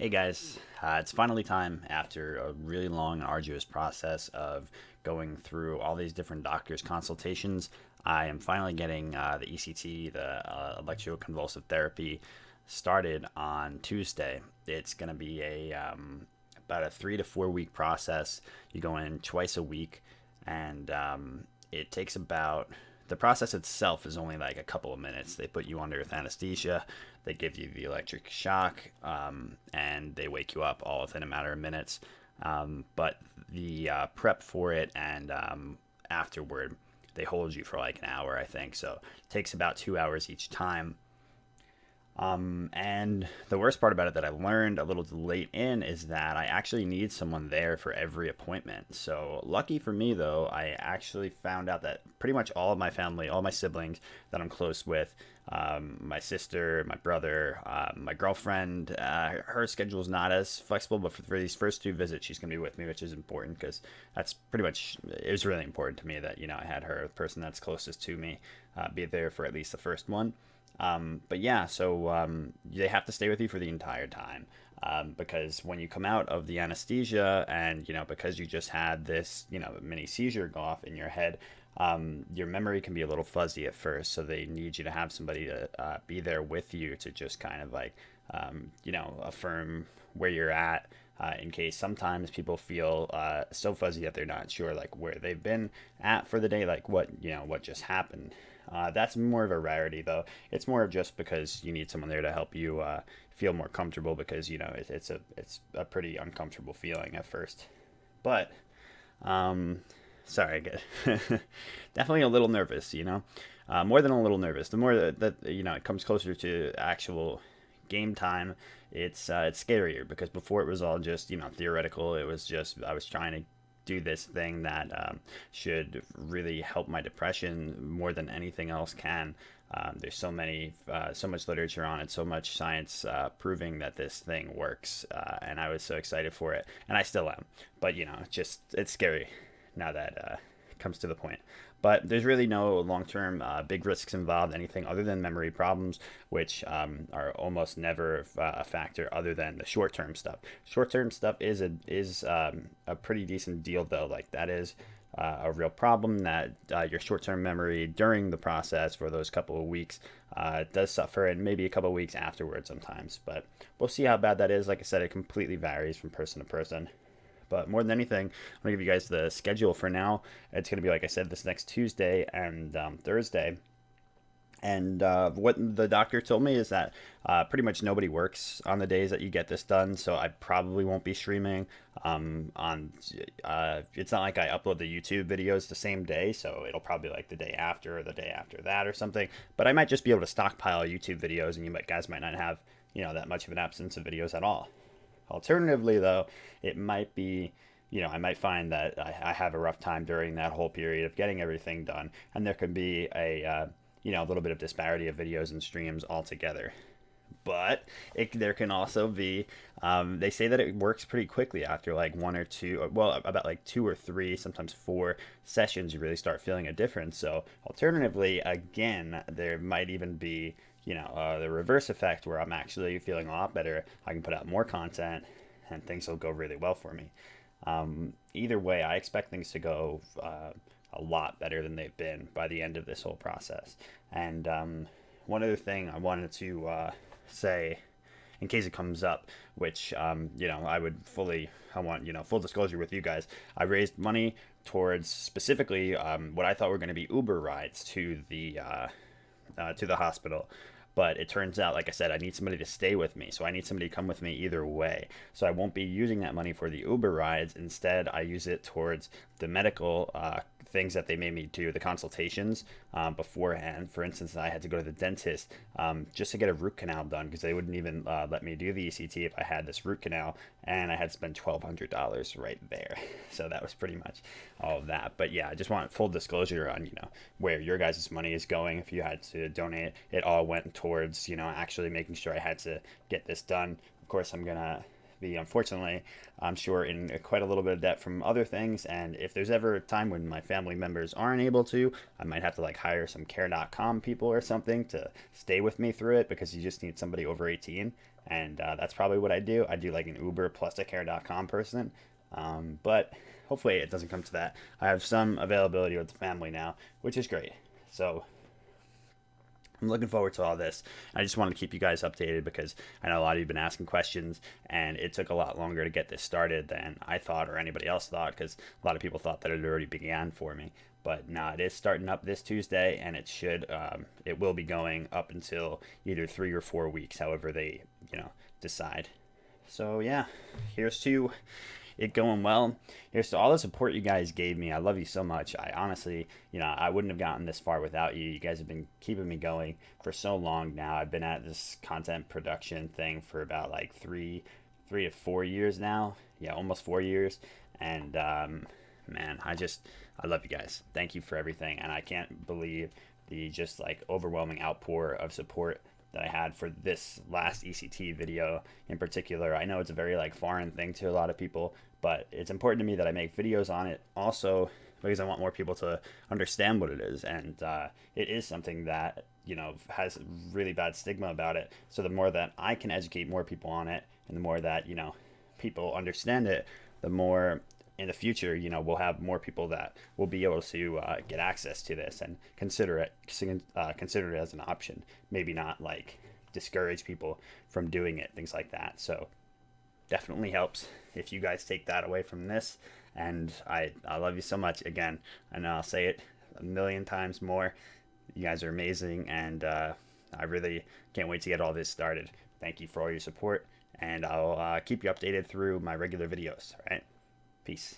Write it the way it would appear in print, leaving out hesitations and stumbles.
Hey guys, it's finally time after a really long and arduous process of going through all these different doctors' consultations. I am finally getting the ECT, the Electro Convulsive Therapy, started on Tuesday. It's going to be about a 3 to 4 week process. You go in twice a week, and it takes about the process itself is only like a couple of minutes. They put you under anesthesia, they give you the electric shock, and they wake you up all within a matter of minutes. But the prep for it and afterward, they hold you for like an hour, I think. So it takes about 2 hours each time. And the worst part about it that I learned a little late in is that I actually need someone there for every appointment. So, lucky for me, though, I actually found out that pretty much all of my family, all my siblings that I'm close with, my sister, my brother, my girlfriend, her schedule is not as flexible, but for these first two visits, she's going to be with me, which is important because that's pretty much, it was really important to me that, I had her, the person that's closest to me, be there for at least the first one. But yeah, so they have to stay with you for the entire time because when you come out of the anesthesia and, because you just had this, mini seizure go off in your head, your memory can be a little fuzzy at first. So they need you to have somebody to be there with you to just kind of like, affirm where you're at. In case sometimes people feel so fuzzy that they're not sure like where they've been at for the day, like what just happened. That's more of a rarity, though. It's more of just because you need someone there to help you feel more comfortable because it's a pretty uncomfortable feeling at first. But sorry, I get definitely a little nervous. More than a little nervous. The more that it comes closer to actual game time, it's scarier because before it was all just theoretical. It was just I was trying to do this thing that should really help my depression more than anything else can. There's so much literature on it, so much science proving that this thing works, and I was so excited for it, and I still am. But it's scary now that it comes to the point. But there's really no long-term big risks involved, anything other than memory problems, which are almost never a factor other than the short-term stuff. Short-term stuff is a pretty decent deal though. Like that is a real problem that your short-term memory during the process for those couple of weeks does suffer, and maybe a couple of weeks afterwards sometimes. But we'll see how bad that is. Like I said, it completely varies from person to person. But more than anything, I'm going to give you guys the schedule for now. It's going to be, like I said, this next Tuesday and Thursday. And what the doctor told me is that pretty much nobody works on the days that you get this done. So I probably won't be streaming on. It's not like I upload the YouTube videos the same day. So it'll probably be like the day after or the day after that or something. But I might just be able to stockpile YouTube videos and guys might not have, that much of an absence of videos at all. Alternatively, though, it might be, I might find that I have a rough time during that whole period of getting everything done, and there could be a little bit of disparity of videos and streams altogether. But there can also be, they say that it works pretty quickly after like one or two, well, about like 2 or 3, sometimes 4 sessions, you really start feeling a difference. So alternatively, again, there might even be the reverse effect where I'm actually feeling a lot better. I can put out more content and things will go really well for me. Either way, I expect things to go a lot better than they've been by the end of this whole process. And one other thing I wanted to say in case it comes up, which I want full disclosure with you guys. I raised money towards specifically what I thought were going to be Uber rides to the hospital. But it turns out, like I said, I need somebody to stay with me. So I need somebody to come with me either way. So I won't be using that money for the Uber rides. Instead, I use it towards the medical things that they made me do, the consultations beforehand. For instance, I had to go to the dentist just to get a root canal done because they wouldn't even let me do the ECT if I had this root canal, and I had to spend $1,200 right there. So that was pretty much all of that. But yeah, I just want full disclosure on where your guys' money is going. If you had to donate, it all went towards actually making sure I had to get this done. Of course, I'm gonna be, unfortunately, I'm sure, in quite a little bit of debt from other things. And if there's ever a time when my family members aren't able to, I might have to like hire some care.com people or something to stay with me through it because you just need somebody over 18. and that's probably what I do. I do like an Uber plus a care.com person, but hopefully it doesn't come to that. I have some availability with the family now, which is great. So I'm looking forward to all this. I just wanted to keep you guys updated because I know a lot of you have been asking questions, and it took a lot longer to get this started than I thought or anybody else thought, because a lot of people thought that it already began for me. But no, it is starting up this Tuesday, and it will be going up until either 3 or 4 weeks, however they decide. So yeah, here's to it going well. Here's to all the support you guys gave me. I love you so much. I honestly, I wouldn't have gotten this far without you. You guys have been keeping me going for so long now. I've been at this content production thing for about like 3 to 4 years now. Yeah, almost 4 years. And man, I love you guys. Thank you for everything. And I can't believe the just like overwhelming outpour of support that I had for this last ECT video in particular. I know it's a very like foreign thing to a lot of people, but it's important to me that I make videos on it also because I want more people to understand what it is. And it is something that, has really bad stigma about it. So the more that I can educate more people on it, and the more that, people understand it, the more in the future, we'll have more people that will be able to get access to this and consider it as an option. Maybe not like discourage people from doing it, things like that. So definitely helps if you guys take that away from this. And I love you so much. Again, I know I'll say it a million times more. You guys are amazing, and I really can't wait to get all this started. Thank you for all your support, and I'll keep you updated through my regular videos. All right. Peace.